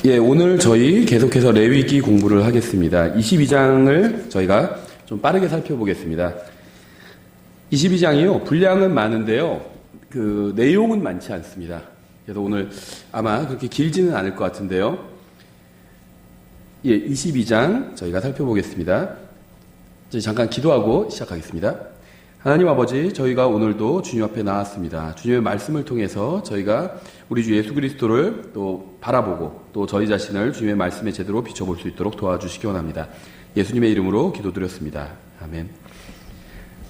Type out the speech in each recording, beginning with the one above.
예, 오늘 저희 계속해서 레위기 공부를 하겠습니다. 22장을 저희가 좀 빠르게 살펴보겠습니다. 22장이요, 분량은 많은데요, 그 내용은 많지 않습니다. 그래서 오늘 아마 그렇게 길지는 않을 것 같은데요. 예, 22장 저희가 살펴보겠습니다. 이제 잠깐 기도하고 시작하겠습니다. 하나님 아버지, 저희가 오늘도 주님 앞에 나왔습니다. 주님의 말씀을 통해서 저희가 우리 주 예수 그리스도를 또 바라보고 또 저희 자신을 주님의 말씀에 제대로 비춰볼 수 있도록 도와주시기 원합니다. 예수님의 이름으로 기도드렸습니다. 아멘.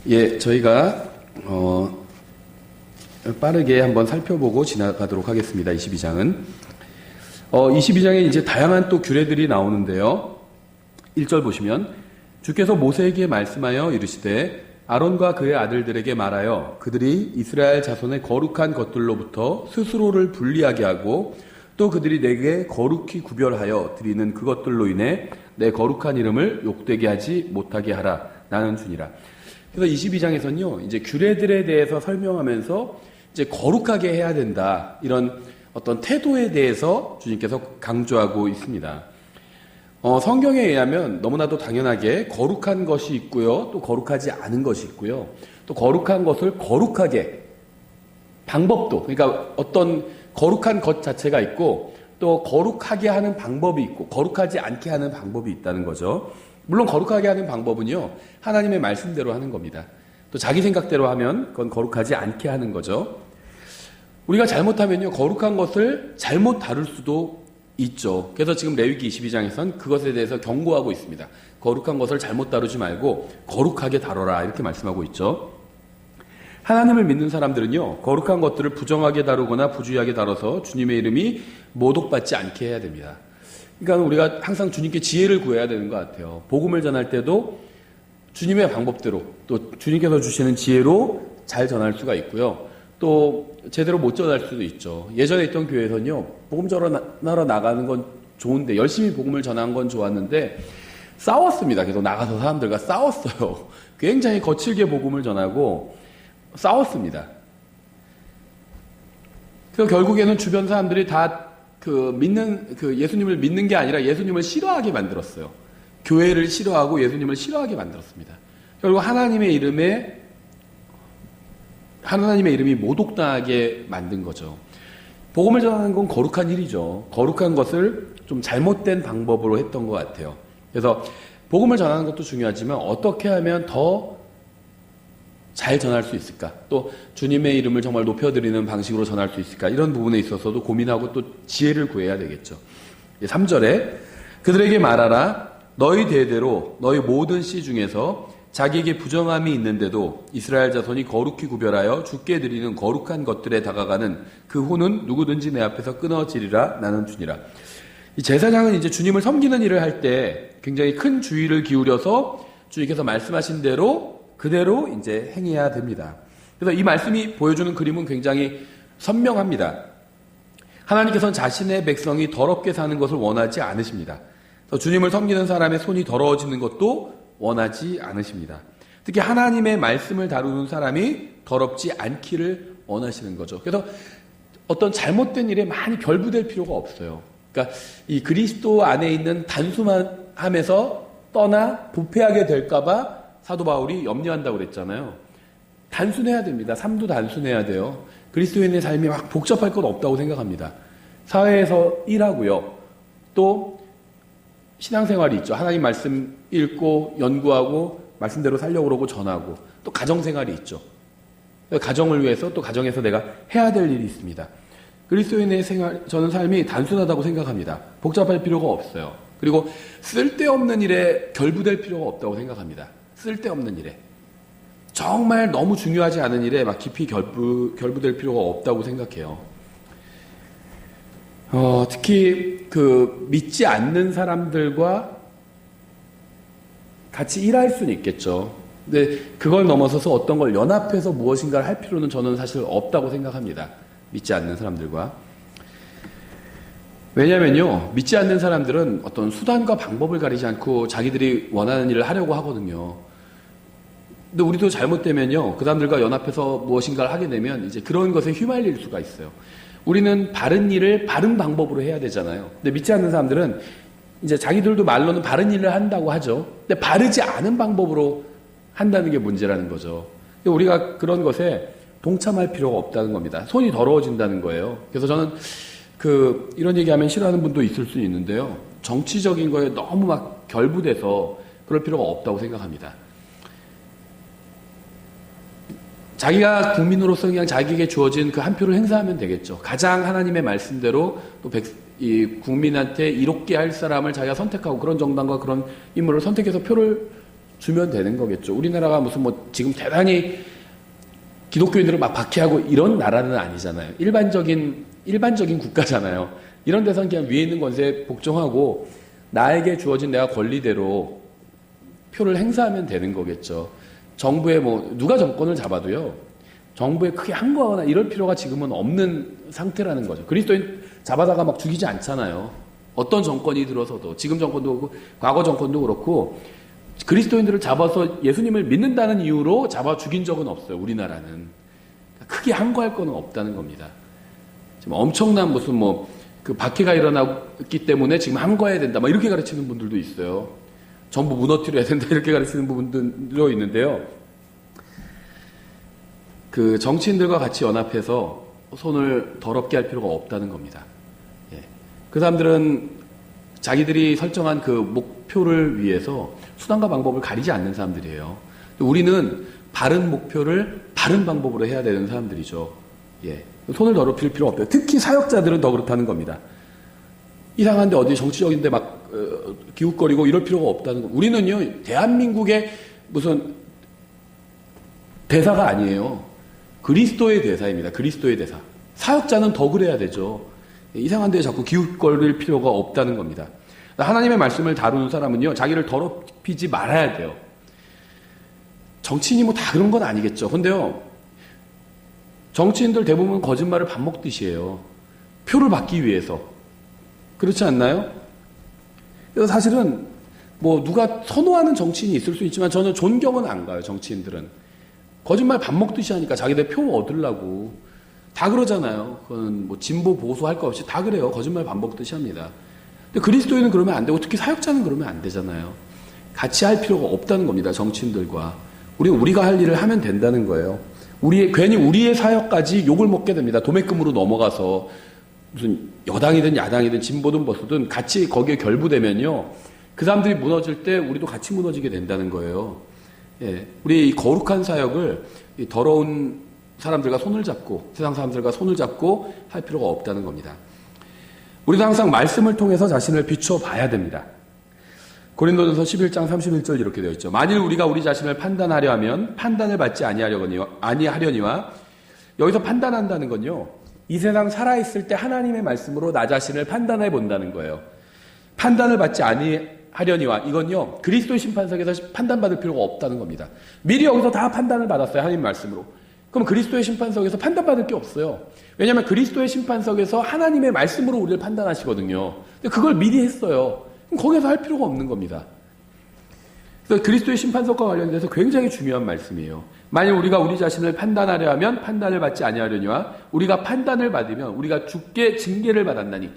예, 저희가 빠르게 한번 살펴보고 지나가도록 하겠습니다. 22장은 22장에 이제 다양한 또 규례들이 나오는데요. 1절 보시면 주께서 모세에게 말씀하여 이르시되 아론과 그의 아들들에게 말하여 그들이 이스라엘 자손의 거룩한 것들로부터 스스로를 분리하게 하고 또 그들이 내게 거룩히 구별하여 드리는 그것들로 인해 내 거룩한 이름을 욕되게 하지 못하게 하라. 나는 주니라. 그래서 22장에서는요, 이제 규례들에 대해서 설명하면서 이제 거룩하게 해야 된다, 이런 어떤 태도에 대해서 주님께서 강조하고 있습니다. 성경에 의하면 너무나도 당연하게 거룩한 것이 있고요, 또 거룩하지 않은 것이 있고요, 또 거룩한 것을 거룩하게 방법도, 그러니까 어떤 거룩한 것 자체가 있고 또 거룩하게 하는 방법이 있고 거룩하지 않게 하는 방법이 있다는 거죠. 물론 거룩하게 하는 방법은요, 하나님의 말씀대로 하는 겁니다. 또 자기 생각대로 하면 그건 거룩하지 않게 하는 거죠. 우리가 잘못하면요, 거룩한 것을 잘못 다룰 수도 있죠. 그래서 지금 레위기 22장에서는 그것에 대해서 경고하고 있습니다. 거룩한 것을 잘못 다루지 말고 거룩하게 다뤄라, 이렇게 말씀하고 있죠. 하나님을 믿는 사람들은요, 거룩한 것들을 부정하게 다루거나 부주의하게 다뤄서 주님의 이름이 모독받지 않게 해야 됩니다. 그러니까 우리가 항상 주님께 지혜를 구해야 되는 것 같아요. 복음을 전할 때도 주님의 방법대로, 또 주님께서 주시는 지혜로 잘 전할 수가 있고요, 또 제대로 못 전할 수도 있죠. 예전에 있던 교회에서는요, 복음 전하러 나가는 건 좋은데, 열심히 복음을 전한 건 좋았는데 싸웠습니다. 계속 나가서 사람들과 싸웠어요. 굉장히 거칠게 복음을 전하고 싸웠습니다. 그래서 결국에는 주변 사람들이 다 예수님을 믿는 게 아니라 예수님을 싫어하게 만들었어요. 교회를 싫어하고 예수님을 싫어하게 만들었습니다. 결국 하나님의 이름이 모독당하게 만든 거죠. 복음을 전하는 건 거룩한 일이죠. 거룩한 것을 좀 잘못된 방법으로 했던 것 같아요. 그래서 복음을 전하는 것도 중요하지만 어떻게 하면 더 잘 전할 수 있을까? 또 주님의 이름을 정말 높여드리는 방식으로 전할 수 있을까? 이런 부분에 있어서도 고민하고 또 지혜를 구해야 되겠죠. 3절에 그들에게 말하라. 너희 대대로 너희 모든 씨 중에서 자기에게 부정함이 있는데도 이스라엘 자손이 거룩히 구별하여 주께 드리는 거룩한 것들에 다가가는 그 혼은 누구든지 내 앞에서 끊어지리라. 나는 주니라. 이 제사장은 이제 주님을 섬기는 일을 할 때 굉장히 큰 주의를 기울여서 주님께서 말씀하신 대로 그대로 이제 행해야 됩니다. 그래서 이 말씀이 보여주는 그림은 굉장히 선명합니다. 하나님께서는 자신의 백성이 더럽게 사는 것을 원하지 않으십니다. 그래서 주님을 섬기는 사람의 손이 더러워지는 것도 원하지 않으십니다. 특히 하나님의 말씀을 다루는 사람이 더럽지 않기를 원하시는 거죠. 그래서 어떤 잘못된 일에 많이 결부될 필요가 없어요. 그러니까 이 그리스도 안에 있는 단순함에서 떠나 부패하게 될까봐 사도 바울이 염려한다고 그랬잖아요. 단순해야 됩니다. 삶도 단순해야 돼요. 그리스도인의 삶이 막 복잡할 건 없다고 생각합니다. 사회에서 일하고요, 또 신앙생활이 있죠. 하나님 말씀 읽고 연구하고 말씀대로 살려고 그러고 전하고, 또 가정생활이 있죠. 가정을 위해서 또 가정에서 내가 해야 될 일이 있습니다. 그리스도인의 저는 삶이 단순하다고 생각합니다. 복잡할 필요가 없어요. 그리고 쓸데없는 일에 결부될 필요가 없다고 생각합니다. 쓸데없는 일에, 정말 너무 중요하지 않은 일에 막 깊이 결부될 필요가 없다고 생각해요. 특히 믿지 않는 사람들과 같이 일할 수는 있겠죠. 근데 그걸 넘어서서 어떤 걸 연합해서 무엇인가를 할 필요는 저는 사실 없다고 생각합니다. 믿지 않는 사람들과. 왜냐면요, 믿지 않는 사람들은 어떤 수단과 방법을 가리지 않고 자기들이 원하는 일을 하려고 하거든요. 근데 우리도 잘못되면요, 그 사람들과 연합해서 무엇인가를 하게 되면 이제 그런 것에 휘말릴 수가 있어요. 우리는 바른 일을 바른 방법으로 해야 되잖아요. 근데 믿지 않는 사람들은 이제 자기들도 말로는 바른 일을 한다고 하죠. 근데 바르지 않은 방법으로 한다는 게 문제라는 거죠. 우리가 그런 것에 동참할 필요가 없다는 겁니다. 손이 더러워진다는 거예요. 그래서 저는 이런 얘기하면 싫어하는 분도 있을 수 있는데요. 정치적인 거에 너무 막 결부돼서 그럴 필요가 없다고 생각합니다. 자기가 국민으로서 그냥 자기에게 주어진 그 한 표를 행사하면 되겠죠. 가장 하나님의 말씀대로 또 이 국민한테 이롭게 할 사람을 자기가 선택하고 그런 정당과 그런 인물을 선택해서 표를 주면 되는 거겠죠. 우리나라가 무슨 지금 대단히 기독교인들을 막 박해하고 이런 나라는 아니잖아요. 일반적인 국가잖아요. 이런 데서는 그냥 위에 있는 권세에 복종하고 나에게 주어진 내가 권리대로 표를 행사하면 되는 거겠죠. 정부에 누가 정권을 잡아도요, 정부에 크게 항거하거나 이럴 필요가 지금은 없는 상태라는 거죠. 그리스도인 잡아다가 막 죽이지 않잖아요. 어떤 정권이 들어서도, 지금 정권도 그렇고, 과거 정권도 그렇고, 그리스도인들을 잡아서 예수님을 믿는다는 이유로 잡아 죽인 적은 없어요, 우리나라는. 크게 항거할 거는 없다는 겁니다. 지금 엄청난 무슨 박해가 일어났기 때문에 지금 항거해야 된다, 이렇게 가르치는 분들도 있어요. 전부 무너뜨려야 된다, 이렇게 가르치는 부분들도 있는데요. 정치인들과 같이 연합해서 손을 더럽게 할 필요가 없다는 겁니다. 예. 그 사람들은 자기들이 설정한 그 목표를 위해서 수단과 방법을 가리지 않는 사람들이에요. 우리는 바른 목표를 바른 방법으로 해야 되는 사람들이죠. 예. 손을 더럽힐 필요 없대요. 특히 사역자들은 더 그렇다는 겁니다. 이상한데 어디 정치적인데 막 기웃거리고 이럴 필요가 없다는 거. 우리는요, 대한민국의 무슨 대사가 아니에요. 그리스도의 대사입니다. 그리스도의 대사. 사역자는 더 그래야 되죠. 이상한데 자꾸 기웃거릴 필요가 없다는 겁니다. 하나님의 말씀을 다루는 사람은요, 자기를 더럽히지 말아야 돼요. 정치인이 다 그런 건 아니겠죠. 근데요, 정치인들 대부분 거짓말을 밥 먹듯이 해요. 표를 받기 위해서. 그렇지 않나요? 그래서 사실은 누가 선호하는 정치인이 있을 수 있지만 저는 존경은 안 가요, 정치인들은. 거짓말 밥 먹듯이 하니까 자기들 표 얻으려고. 다 그러잖아요. 그건 진보 보수 할 거 없이 다 그래요. 거짓말 밥 먹듯이 합니다. 근데 그리스도인은 그러면 안 되고 특히 사역자는 그러면 안 되잖아요. 같이 할 필요가 없다는 겁니다, 정치인들과. 우리가 할 일을 하면 된다는 거예요. 괜히 우리의 사역까지 욕을 먹게 됩니다. 도매금으로 넘어가서 무슨 여당이든 야당이든 진보든 보수든 같이 거기에 결부되면요, 그 사람들이 무너질 때 우리도 같이 무너지게 된다는 거예요. 예, 우리 이 거룩한 사역을 이 더러운 사람들과 손을 잡고, 세상 사람들과 손을 잡고 할 필요가 없다는 겁니다. 우리도 항상 말씀을 통해서 자신을 비춰봐야 됩니다. 고린도전서 11장 31절 이렇게 되어 있죠. 만일 우리가 우리 자신을 판단하려 하면 판단을 받지 아니하려니와, 여기서 판단한다는 건요, 이 세상 살아있을 때 하나님의 말씀으로 나 자신을 판단해 본다는 거예요. 판단을 받지 아니하려니와, 이건요, 그리스도의 심판석에서 판단받을 필요가 없다는 겁니다. 미리 여기서 다 판단을 받았어요, 하나님 말씀으로. 그럼 그리스도의 심판석에서 판단받을 게 없어요. 왜냐하면 그리스도의 심판석에서 하나님의 말씀으로 우리를 판단하시거든요. 근데 그걸 미리 했어요. 그럼 거기서 할 필요가 없는 겁니다. 그래서 그리스도의 심판석과 관련돼서 굉장히 중요한 말씀이에요. 만일 우리가 우리 자신을 판단하려 하면 판단을 받지 아니하려니와, 우리가 판단을 받으면 우리가 죽게 징계를 받았나니.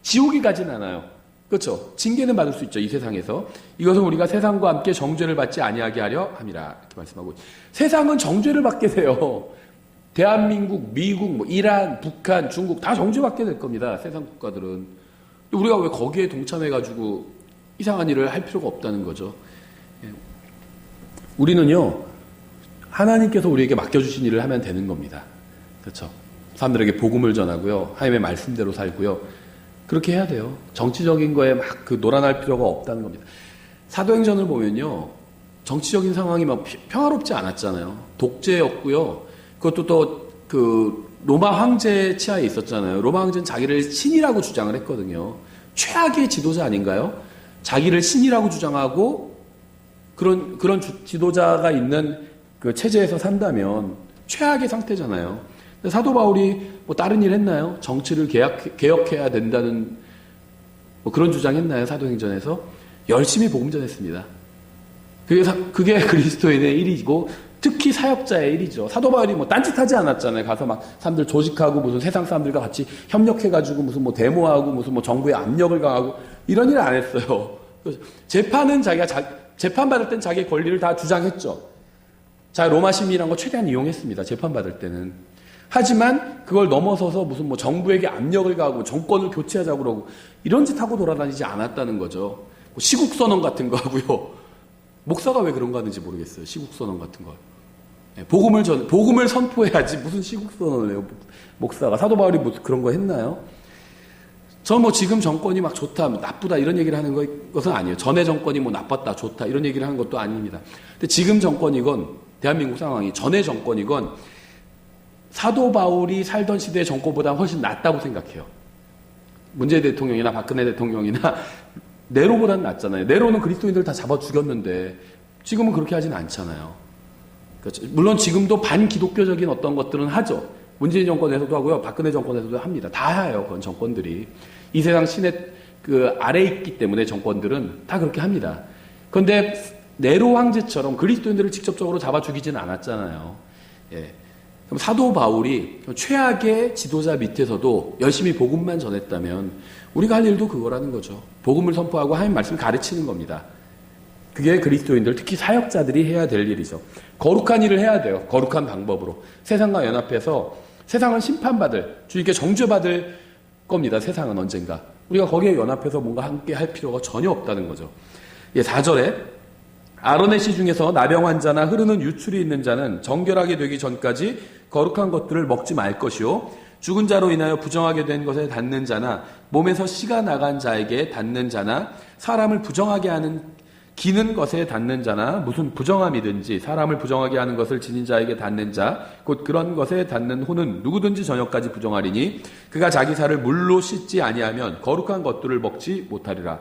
지옥이 가진 않아요. 그렇죠? 징계는 받을 수 있죠, 이 세상에서. 이것은 우리가 세상과 함께 정죄를 받지 아니하게 하려 함이라, 이렇게 말씀하고. 세상은 정죄를 받게 돼요. 대한민국, 미국, 이란, 북한, 중국 다 정죄받게 될 겁니다, 세상 국가들은. 우리가 왜 거기에 동참해가지고 이상한 일을 할 필요가 없다는 거죠. 우리는요, 하나님께서 우리에게 맡겨주신 일을 하면 되는 겁니다. 그렇죠? 사람들에게 복음을 전하고요, 하나님의 말씀대로 살고요. 그렇게 해야 돼요. 정치적인 거에 막 놀아날 필요가 없다는 겁니다. 사도행전을 보면요, 정치적인 상황이 막 평화롭지 않았잖아요. 독재였고요. 그것도 또 로마 황제 치하에 있었잖아요. 로마 황제는 자기를 신이라고 주장을 했거든요. 최악의 지도자 아닌가요? 자기를 신이라고 주장하고 그런 지도자가 있는 그 체제에서 산다면 최악의 상태잖아요. 사도 바울이 다른 일 했나요? 정치를 개혁해야 된다는 그런 주장했나요? 사도행전에서 열심히 복음 전했습니다. 그게 그리스도인의 일이고 특히 사역자의 일이죠. 사도 바울이 뭐 딴짓하지 않았잖아요. 가서 막 사람들 조직하고 무슨 세상 사람들과 같이 협력해가지고 무슨 뭐 데모하고 무슨 뭐 정부에 압력을 가하고 이런 일을 안 했어요. 재판은 자기가 재판받을 땐 자기의 권리를 다 주장했죠. 자, 로마 시민이란 거 최대한 이용했습니다. 재판받을 때는. 하지만 그걸 넘어서서 무슨 뭐 정부에게 압력을 가하고 정권을 교체하자고 그러고 이런 짓 하고 돌아다니지 않았다는 거죠. 뭐 시국선언 같은 거 하고요. 목사가 왜 그런 거 하는지 모르겠어요. 시국선언 같은 거. 네, 복음을 선포해야지 무슨 시국선언을 해요. 목사가. 사도 바울이 뭐 그런 거 했나요? 저 뭐 지금 정권이 막 좋다, 나쁘다 이런 얘기를 하는 것은 아니에요. 전에 정권이 뭐 나빴다, 좋다 이런 얘기를 하는 것도 아닙니다. 근데 지금 정권이건 대한민국 상황이 전에 정권이건 사도 바울이 살던 시대의 정권보다 훨씬 낫다고 생각해요. 문재인 대통령이나 박근혜 대통령이나 네로보다는 낫잖아요. 네로는 그리스도인들 다 잡아 죽였는데 지금은 그렇게 하진 않잖아요. 그렇죠. 물론 지금도 반기독교적인 어떤 것들은 하죠. 문재인 정권에서도 하고요. 박근혜 정권에서도 합니다. 다 해요. 그건 정권들이. 이 세상 신의 그 아래에 있기 때문에 정권들은 다 그렇게 합니다. 그런데 네로 황제처럼 그리스도인들을 직접적으로 잡아 죽이지는 않았잖아요. 예. 그럼 사도 바울이 최악의 지도자 밑에서도 열심히 복음만 전했다면 우리가 할 일도 그거라는 거죠. 복음을 선포하고 하나님 말씀을 가르치는 겁니다. 그게 그리스도인들, 특히 사역자들이 해야 될 일이죠. 거룩한 일을 해야 돼요. 거룩한 방법으로. 세상과 연합해서 세상은 심판받을, 주님께 정죄받을 겁니다. 세상은 언젠가. 우리가 거기에 연합해서 뭔가 함께 할 필요가 전혀 없다는 거죠. 4절에 아론의 씨 중에서 나병 환자나 흐르는 유출이 있는 자는 정결하게 되기 전까지 거룩한 것들을 먹지 말 것이요. 죽은 자로 인하여 부정하게 된 것에 닿는 자나 몸에서 씨가 나간 자에게 닿는 자나 사람을 부정하게 하는 기는 것에 닿는 자나 무슨 부정함이든지 사람을 부정하게 하는 것을 지닌 자에게 닿는 자 곧 그런 것에 닿는 혼은 누구든지 저녁까지 부정하리니 그가 자기 살을 물로 씻지 아니하면 거룩한 것들을 먹지 못하리라.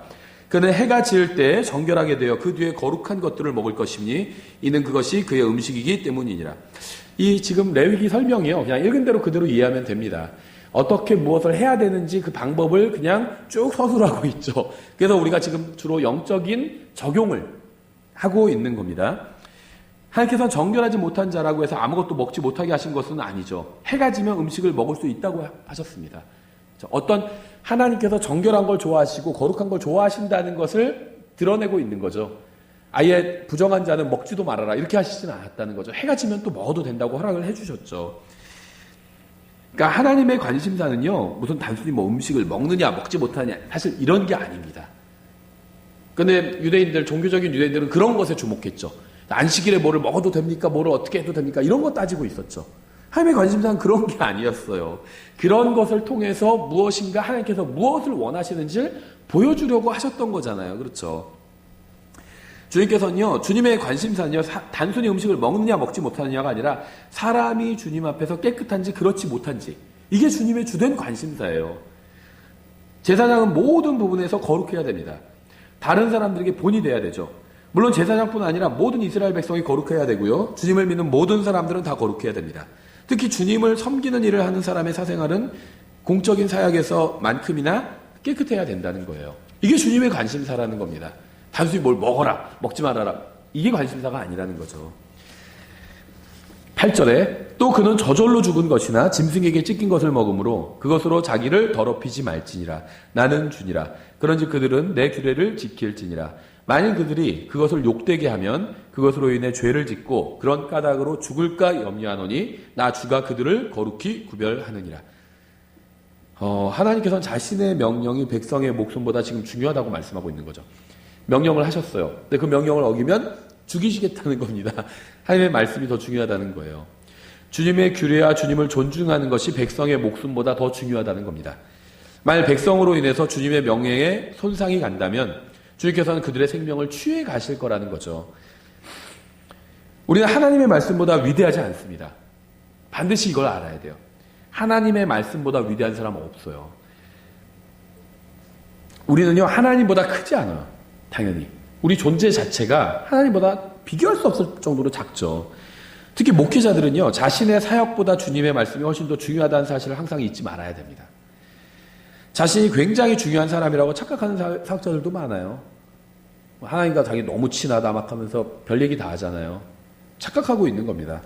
그는 해가 지을 때에 정결하게 되어 그 뒤에 거룩한 것들을 먹을 것이니 이는 그것이 그의 음식이기 때문이니라. 이 지금 레위기 설명이요. 그냥 읽은 대로 그대로 이해하면 됩니다. 어떻게 무엇을 해야 되는지 그 방법을 그냥 쭉 서술하고 있죠. 그래서 우리가 지금 주로 영적인 적용을 하고 있는 겁니다. 하나님께서 정결하지 못한 자라고 해서 아무것도 먹지 못하게 하신 것은 아니죠. 해가 지면 음식을 먹을 수 있다고 하셨습니다. 어떤 하나님께서 정결한 걸 좋아하시고 거룩한 걸 좋아하신다는 것을 드러내고 있는 거죠. 아예 부정한 자는 먹지도 말아라 이렇게 하시지는 않았다는 거죠. 해가 지면 또 먹어도 된다고 허락을 해주셨죠. 그러니까 하나님의 관심사는요, 무슨 단순히 뭐 음식을 먹느냐 먹지 못하냐 사실 이런 게 아닙니다. 그런데 종교적인 유대인들은 그런 것에 주목했죠. 안식일에 뭐를 먹어도 됩니까? 뭐를 어떻게 해도 됩니까? 이런 거 따지고 있었죠. 하나님의 관심사는 그런 게 아니었어요. 그런 것을 통해서 무엇인가 하나님께서 무엇을 원하시는지를 보여주려고 하셨던 거잖아요. 그렇죠. 주님께서는요, 주님의 관심사는요, 단순히 음식을 먹느냐 먹지 못하느냐가 아니라 사람이 주님 앞에서 깨끗한지 그렇지 못한지 이게 주님의 주된 관심사예요. 제사장은 모든 부분에서 거룩해야 됩니다. 다른 사람들에게 본이 돼야 되죠. 물론 제사장뿐 아니라 모든 이스라엘 백성이 거룩해야 되고요. 주님을 믿는 모든 사람들은 다 거룩해야 됩니다. 특히 주님을 섬기는 일을 하는 사람의 사생활은 공적인 사역에서만큼이나 깨끗해야 된다는 거예요. 이게 주님의 관심사라는 겁니다. 단순히 뭘 먹어라, 먹지 말아라. 이게 관심사가 아니라는 거죠. 8절에 또 그는 저절로 죽은 것이나 짐승에게 찢긴 것을 먹으므로 그것으로 자기를 더럽히지 말지니라. 나는 주니라. 그런즉 그들은 내 규례를 지킬지니라. 만일 그들이 그것을 욕되게 하면 그것으로 인해 죄를 짓고 그런 까닭으로 죽을까 염려하노니 나 주가 그들을 거룩히 구별하느니라. 하나님께서는 자신의 명령이 백성의 목숨보다 지금 중요하다고 말씀하고 있는 거죠. 명령을 하셨어요. 근데 그 명령을 어기면 죽이시겠다는 겁니다. 하나님의 말씀이 더 중요하다는 거예요. 주님의 규례와 주님을 존중하는 것이 백성의 목숨보다 더 중요하다는 겁니다. 만일 백성으로 인해서 주님의 명예에 손상이 간다면 주님께서는 그들의 생명을 취해 가실 거라는 거죠. 우리는 하나님의 말씀보다 위대하지 않습니다. 반드시 이걸 알아야 돼요. 하나님의 말씀보다 위대한 사람은 없어요. 우리는요, 하나님보다 크지 않아요. 당연히. 우리 존재 자체가 하나님보다 비교할 수 없을 정도로 작죠. 특히 목회자들은요, 자신의 사역보다 주님의 말씀이 훨씬 더 중요하다는 사실을 항상 잊지 말아야 됩니다. 자신이 굉장히 중요한 사람이라고 착각하는 사역자들도 많아요. 하나님과 자기 너무 친하다 막 하면서 별 얘기 다 하잖아요. 착각하고 있는 겁니다.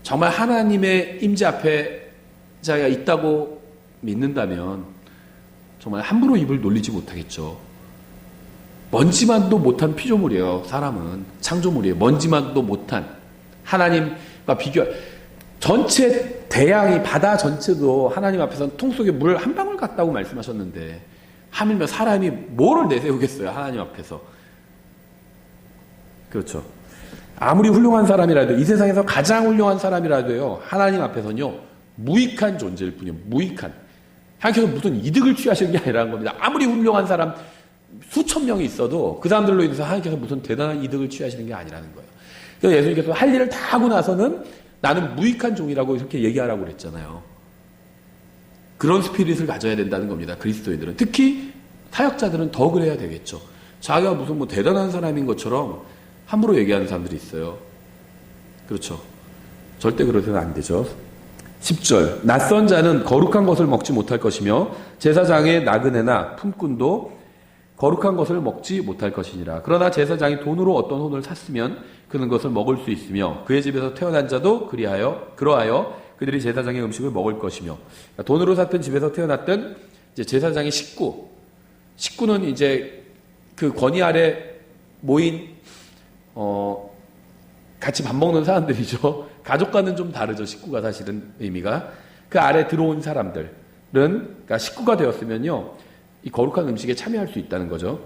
정말 하나님의 임재 앞에 자기가 있다고 믿는다면 정말 함부로 입을 놀리지 못하겠죠. 먼지만도 못한 피조물이에요. 사람은 창조물이에요. 먼지만도 못한 하나님과 비교. 전체 대양이 바다 전체도 하나님 앞에서는 통 속에 물 한 방울 같다고 말씀하셨는데 하물며 사람이 뭐를 내세우겠어요. 하나님 앞에서. 그렇죠. 아무리 훌륭한 사람이라도 이 세상에서 가장 훌륭한 사람이라도요. 하나님 앞에서는요. 무익한 존재일 뿐이에요. 무익한. 하나님께서 무슨 이득을 취하시는 게 아니라는 겁니다. 아무리 훌륭한 사람 수천 명이 있어도 그 사람들로 인해서 하나님께서 무슨 대단한 이득을 취하시는 게 아니라는 거예요. 그래서 예수님께서 할 일을 다 하고 나서는 나는 무익한 종이라고 이렇게 얘기하라고 그랬잖아요. 그런 스피릿을 가져야 된다는 겁니다. 그리스도인들은. 특히 사역자들은 더 그래야 되겠죠. 자기가 무슨 뭐 대단한 사람인 것처럼 함부로 얘기하는 사람들이 있어요. 그렇죠. 절대 그러서는 안 되죠. 10절 낯선 자는 거룩한 것을 먹지 못할 것이며 제사장의 나그네나 품꾼도 거룩한 것을 먹지 못할 것이니라. 그러나 제사장이 돈으로 어떤 혼을 샀으면 그는 그것을 먹을 수 있으며 그의 집에서 태어난 자도 그러하여 그들이 제사장의 음식을 먹을 것이며. 그러니까 돈으로 샀든 집에서 태어났든 이제 제사장의 식구는 이제 그 권위 아래 모인 같이 밥 먹는 사람들이죠. 가족과는 좀 다르죠. 식구가 사실은 의미가. 그 아래 들어온 사람들은 그러니까 식구가 되었으면요. 이 거룩한 음식에 참여할 수 있다는 거죠.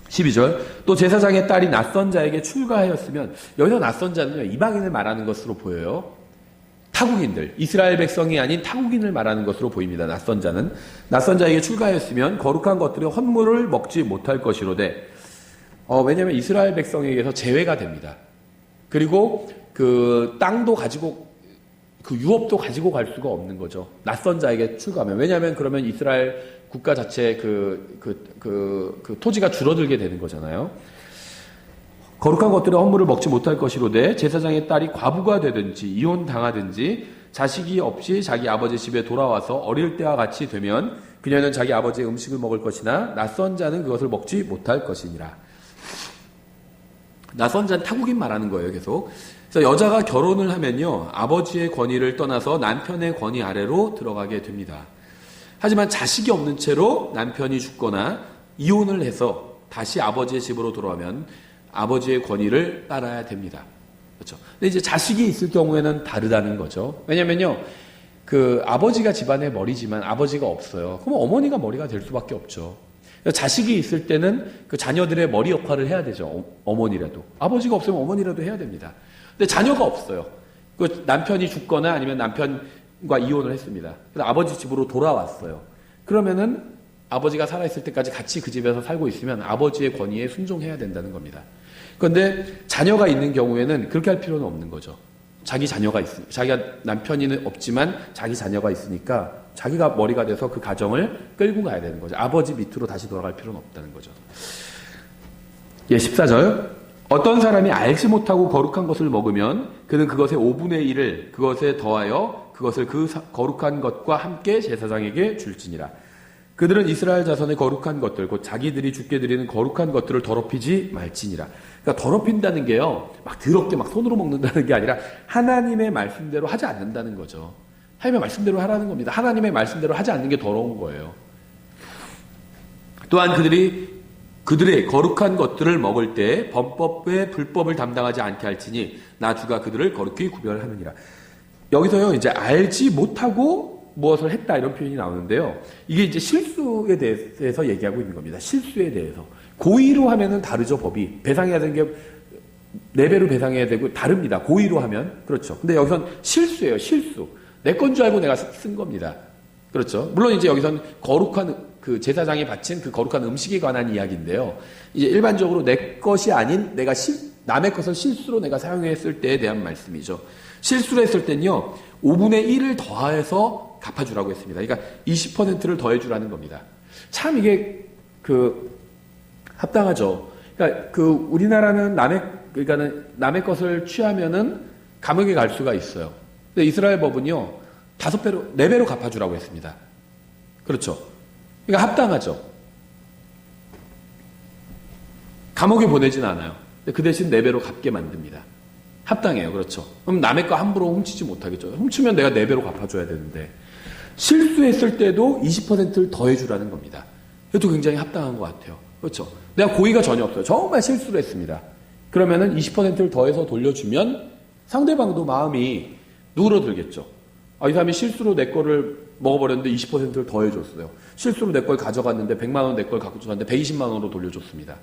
12절 또 제사장의 딸이 낯선 자에게 출가하였으면 여기서 낯선 자는요. 이방인을 말하는 것으로 보여요. 타국인들, 이스라엘 백성이 아닌 타국인을 말하는 것으로 보입니다. 낯선 자는. 낯선 자에게 출가하였으면 거룩한 것들의 헌물을 먹지 못할 것이로되 왜냐하면 이스라엘 백성에게서 제외가 됩니다. 그리고 그 땅도 가지고 그 유업도 가지고 갈 수가 없는 거죠. 낯선 자에게 출가하면. 왜냐하면 그러면 이스라엘 국가 자체 그 토지가 줄어들게 되는 거잖아요. 거룩한 것들의 헌물을 먹지 못할 것이로되 제사장의 딸이 과부가 되든지 이혼당하든지 자식이 없이 자기 아버지 집에 돌아와서 어릴 때와 같이 되면 그녀는 자기 아버지의 음식을 먹을 것이나 낯선 자는 그것을 먹지 못할 것이니라. 낯선 자는 타국인 말하는 거예요, 계속. 그래서 여자가 결혼을 하면요, 아버지의 권위를 떠나서 남편의 권위 아래로 들어가게 됩니다. 하지만 자식이 없는 채로 남편이 죽거나 이혼을 해서 다시 아버지의 집으로 돌아오면 아버지의 권위를 따라야 됩니다. 그렇죠. 근데 이제 자식이 있을 경우에는 다르다는 거죠. 왜냐면요, 그 아버지가 집안의 머리지만 아버지가 없어요. 그럼 어머니가 머리가 될 수밖에 없죠. 자식이 있을 때는 그 자녀들의 머리 역할을 해야 되죠. 어머니라도. 아버지가 없으면 어머니라도 해야 됩니다. 근데 자녀가 없어요. 그 남편이 죽거나 아니면 남편과 이혼을 했습니다. 그래서 아버지 집으로 돌아왔어요. 그러면은 아버지가 살아있을 때까지 같이 그 집에서 살고 있으면 아버지의 권위에 순종해야 된다는 겁니다. 그런데 자녀가 있는 경우에는 그렇게 할 필요는 없는 거죠. 자기가 남편이 없지만 자기 자녀가 있으니까 자기가 머리가 돼서 그 가정을 끌고 가야 되는 거죠. 아버지 밑으로 다시 돌아갈 필요는 없다는 거죠. 14절. 어떤 사람이 알지 못하고 거룩한 것을 먹으면 그는 그것의 5분의 1을 그것에 더하여 그것을 그 거룩한 것과 함께 제사장에게 줄지니라. 그들은 이스라엘 자손의 거룩한 것들, 곧 자기들이 주께 드리는 거룩한 것들을 더럽히지 말지니라. 그러니까 더럽힌다는 게요, 막 더럽게 막 손으로 먹는다는 게 아니라 하나님의 말씀대로 하지 않는다는 거죠. 하나님의 말씀대로 하라는 겁니다. 하나님의 말씀대로 하지 않는 게 더러운 거예요. 또한 그들의 거룩한 것들을 먹을 때 범법의 불법을 담당하지 않게 할지니 나 주가 그들을 거룩히 구별하느니라. 여기서요, 이제 알지 못하고 무엇을 했다 이런 표현이 나오는데요. 이게 이제 실수에 대해서 얘기하고 있는 겁니다. 실수에 대해서. 고의로 하면은 다르죠, 법이. 배상해야 되는 게 4배로 배상해야 되고 다릅니다. 고의로 하면. 그렇죠. 근데 여기선 실수예요, 실수. 내 건 줄 알고 내가 쓴 겁니다. 그렇죠. 물론 이제 여기선 거룩한 그 제사장이 바친 그 거룩한 음식에 관한 이야기인데요. 이제 일반적으로 내 것이 아닌 남의 것을 실수로 내가 사용했을 때에 대한 말씀이죠. 실수를 했을 땐요, 5분의 1을 더해서 갚아주라고 했습니다. 그러니까 20%를 더해주라는 겁니다. 참 이게 합당하죠. 그러니까 우리나라는 남의 것을 취하면은 감옥에 갈 수가 있어요. 근데 이스라엘 법은요, 5배로, 4배로 갚아주라고 했습니다. 그렇죠. 그러니까 합당하죠. 감옥에 보내진 않아요. 근데 그 대신 4배로 갚게 만듭니다. 합당해요. 그렇죠. 그럼 남의 거 함부로 훔치지 못하겠죠. 훔치면 내가 4배로 갚아줘야 되는데 실수했을 때도 20%를 더해주라는 겁니다. 이것도 굉장히 합당한 것 같아요. 그렇죠. 내가 고의가 전혀 없어요. 정말 실수를 했습니다. 그러면은 20%를 더해서 돌려주면 상대방도 마음이 누그러들겠죠. 이 사람이 실수로 내 거를 먹어버렸는데 20%를 더해줬어요. 실수로 내 걸 가져갔는데 100만 원 내 걸 갖고 줬는데 120만 원으로 돌려줬습니다.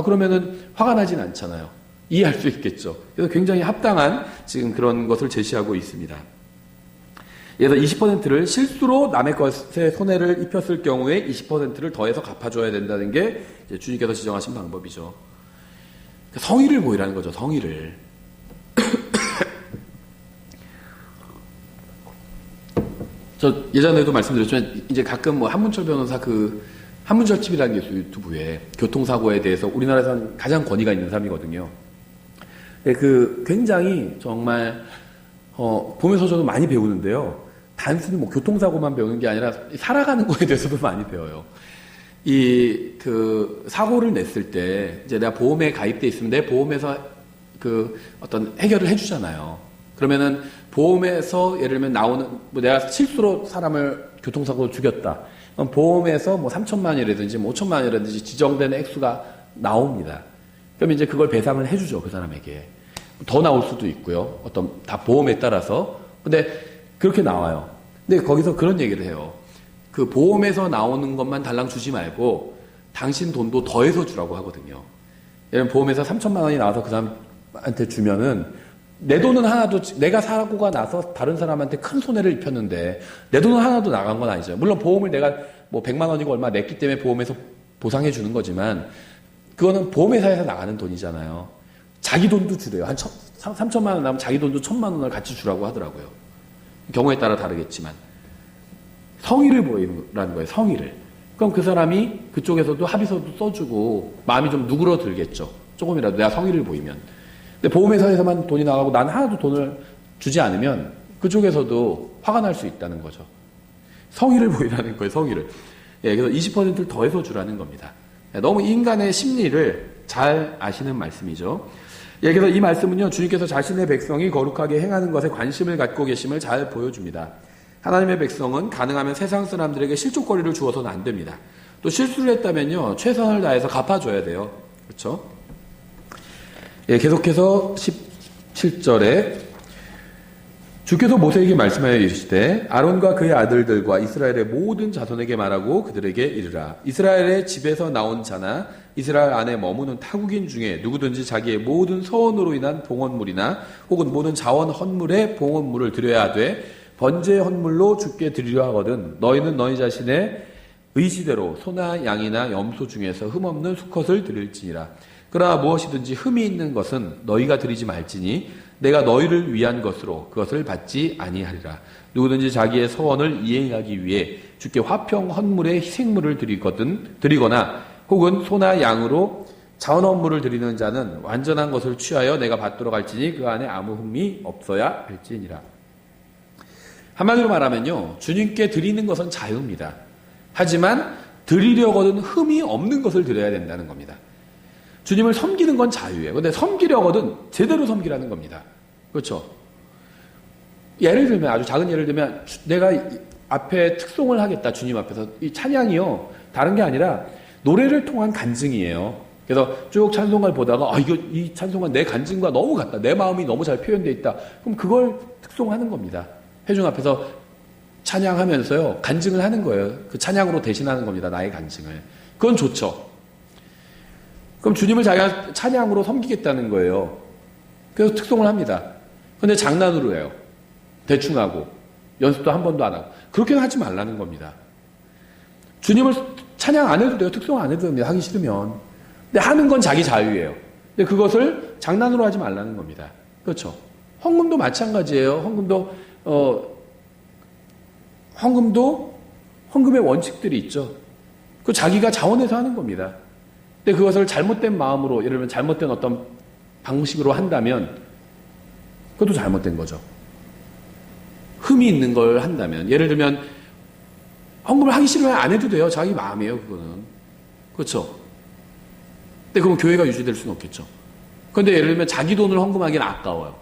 그러면은 화가 나진 않잖아요. 이해할 수 있겠죠. 그래서 굉장히 합당한 지금 그런 것을 제시하고 있습니다. 그래서 20%를 실수로 남의 것에 손해를 입혔을 경우에 20%를 더해서 갚아줘야 된다는 게 이제 주님께서 지정하신 방법이죠. 성의를 보이라는 거죠. 성의를. 저 예전에도 말씀드렸지만 이제 가끔 뭐 한문철 변호사 한문철 TV라는 게 유튜브에 교통사고에 대해서 우리나라에서는 가장 권위가 있는 사람이거든요. 굉장히 정말 보면서 저도 많이 배우는데요. 단순히 뭐 교통사고만 배우는 게 아니라 살아가는 거에 대해서도 많이 배워요. 사고를 냈을 때 이제 내가 보험에 가입돼 있으면 내 보험에서 어떤 해결을 해주잖아요. 그러면은 보험에서 예를 들면 나오는 내가 실수로 사람을 교통사고로 죽였다. 그럼 보험에서 3천만 원이라든지 5천만 원이라든지 지정된 액수가 나옵니다. 그럼 이제 그걸 배상을 해주죠, 그 사람에게. 더 나올 수도 있고요. 다 보험에 따라서. 근데 그렇게 나와요. 근데 거기서 그런 얘기를 해요. 그 보험에서 나오는 것만 달랑 주지 말고 당신 돈도 더해서 주라고 하거든요. 예를 들면 보험에서 3천만 원이 나와서 그 사람한테 주면은 내 돈은 하나도, 내가 사고가 나서 다른 사람한테 큰 손해를 입혔는데 내 돈은 하나도 나간 건 아니죠. 물론 보험을 내가 100만 원이고 얼마 냈기 때문에 보험에서 보상해 주는 거지만 그거는 보험회사에서 나가는 돈이잖아요. 자기 돈도 주래요. 한 3천만 원 나오면 자기 돈도 1,000만 원을 같이 주라고 하더라고요. 경우에 따라 다르겠지만. 성의를 보이라는 거예요. 성의를. 그럼 그 사람이 그쪽에서도 합의서도 써주고 마음이 좀 누그러들겠죠. 조금이라도 내가 성의를 보이면. 근데 보험회사에서만 돈이 나가고 난 하나도 돈을 주지 않으면 그쪽에서도 화가 날 수 있다는 거죠. 성의를 보이라는 거예요. 성의를. 그래서 20%를 더해서 주라는 겁니다. 너무 인간의 심리를 잘 아시는 말씀이죠. 그래서 이 말씀은요, 주님께서 자신의 백성이 거룩하게 행하는 것에 관심을 갖고 계심을 잘 보여줍니다. 하나님의 백성은 가능하면 세상 사람들에게 실족거리를 주어서는 안 됩니다. 또 실수를 했다면요, 최선을 다해서 갚아줘야 돼요. 그렇죠? 계속해서 17절에 주께서 모세에게 말씀하여 이르시되 아론과 그의 아들들과 이스라엘의 모든 자손에게 말하고 그들에게 이르라. 이스라엘의 집에서 나온 자나 이스라엘 안에 머무는 타국인 중에 누구든지 자기의 모든 서원으로 인한 봉헌물이나 혹은 모든 자원 헌물의 봉헌물을 드려야 하되 번제 헌물로 주께 드리려 하거든 너희는 너희 자신의 의지대로 소나 양이나 염소 중에서 흠없는 수컷을 드릴지니라. 그러나 무엇이든지 흠이 있는 것은 너희가 드리지 말지니 내가 너희를 위한 것으로 그것을 받지 아니하리라. 누구든지 자기의 서원을 이행하기 위해 주께 화평 헌물의 희생물을 드리거나 혹은 소나 양으로 자원 헌물을 드리는 자는 완전한 것을 취하여 내가 받도록 할지니 그 안에 아무 흠이 없어야 할지니라. 한마디로 말하면요, 주님께 드리는 것은 자유입니다. 하지만 드리려거든 흠이 없는 것을 드려야 된다는 겁니다. 주님을 섬기는 건 자유예요. 근데 섬기려거든 제대로 섬기라는 겁니다. 그렇죠? 예를 들면, 아주 작은 예를 들면, 내가 앞에 특송을 하겠다, 주님 앞에서. 이 찬양이요, 다른 게 아니라 노래를 통한 간증이에요. 그래서 쭉 찬송가를 보다가, 이 찬송가 내 간증과 너무 같다. 내 마음이 너무 잘 표현되어 있다. 그럼 그걸 특송하는 겁니다. 회중 앞에서 찬양하면서요, 간증을 하는 거예요. 그 찬양으로 대신하는 겁니다. 나의 간증을. 그건 좋죠. 그럼 주님을 자기가 찬양으로 섬기겠다는 거예요. 그래서 특송을 합니다. 근데 장난으로 해요. 대충 하고 연습도 한 번도 안 하고. 그렇게는 하지 말라는 겁니다. 주님을 찬양 안 해도 돼요. 특송 안 해도 됩니다. 하기 싫으면. 근데 하는 건 자기 자유예요. 근데 그것을 장난으로 하지 말라는 겁니다. 그렇죠? 헌금도 마찬가지예요. 헌금의 원칙들이 있죠. 그 자기가 자원해서 하는 겁니다. 근데 그것을 잘못된 마음으로, 예를 들면 잘못된 어떤 방식으로 한다면 그것도 잘못된 거죠. 흠이 있는 걸 한다면, 예를 들면 헌금을 하기 싫으면 안 해도 돼요. 자기 마음이에요, 그거는. 그렇죠? 근데 그럼 교회가 유지될 수는 없겠죠. 그런데 예를 들면 자기 돈을 헌금하기는 아까워요.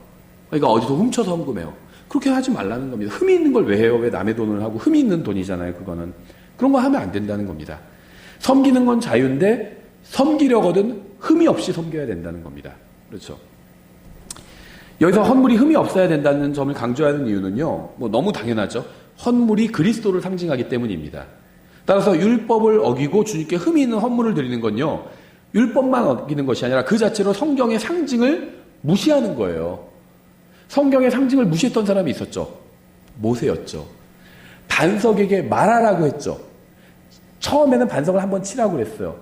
그러니까 어디서 훔쳐서 헌금해요. 그렇게 하지 말라는 겁니다. 흠이 있는 걸 왜 해요? 왜 남의 돈을 하고 흠이 있는 돈이잖아요. 그거는. 그런 거 하면 안 된다는 겁니다. 섬기는 건 자유인데 섬기려거든 흠이 없이 섬겨야 된다는 겁니다. 그렇죠. 여기서 헌물이 흠이 없어야 된다는 점을 강조하는 이유는요. 뭐 너무 당연하죠. 헌물이 그리스도를 상징하기 때문입니다. 따라서 율법을 어기고 주님께 흠이 있는 헌물을 드리는 건요. 율법만 어기는 것이 아니라 그 자체로 성경의 상징을 무시하는 거예요. 성경의 상징을 무시했던 사람이 있었죠. 모세였죠. 반석에게 말하라고 했죠. 처음에는 반석을 한번 치라고 그랬어요.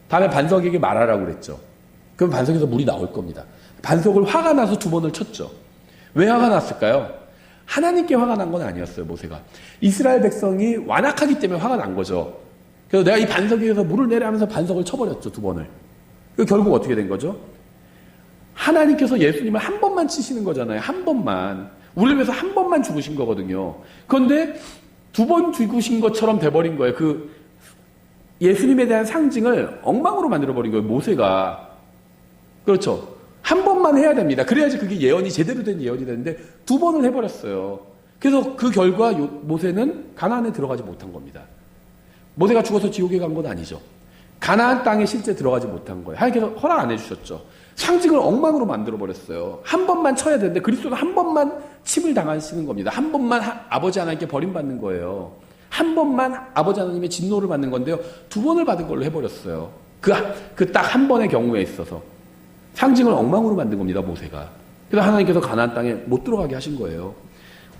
다음에 반석에게 말하라고 그랬죠. 그럼 반석에서 물이 나올 겁니다. 반석을 화가 나서 2번을 쳤죠. 왜 화가 났을까요? 하나님께 화가 난 건 아니었어요, 모세가. 이스라엘 백성이 완악하기 때문에 화가 난 거죠. 그래서 내가 이 반석에서 물을 내려 하면서 반석을 쳐버렸죠, 2번을. 결국 어떻게 된 거죠? 하나님께서 예수님을 한 번만 치시는 거잖아요. 한 번만. 우리를 위해서 한 번만 죽으신 거거든요. 그런데 2번 죽으신 것처럼 돼버린 거예요. 그 예수님에 대한 상징을 엉망으로 만들어버린 거예요. 모세가. 그렇죠. 한 번만 해야 됩니다. 그래야지 그게 예언이 제대로 된 예언이 되는데 2번을 해버렸어요. 그래서 그 결과 모세는 가나안에 들어가지 못한 겁니다. 모세가 죽어서 지옥에 간 건 아니죠. 가나안 땅에 실제 들어가지 못한 거예요. 하나님께서 허락 안 해주셨죠. 상징을 엉망으로 만들어버렸어요. 한 번만 쳐야 되는데 그리스도는 한 번만 침을 당하시는 겁니다. 한 번만 아버지 하나님께 버림받는 거예요. 한 번만 아버지 하나님의 진노를 받는 건데요. 2번을 받은 걸로 해버렸어요. 그 딱 한 번의 경우에 있어서. 상징을 엉망으로 만든 겁니다, 모세가. 그래서 하나님께서 가나안 땅에 못 들어가게 하신 거예요.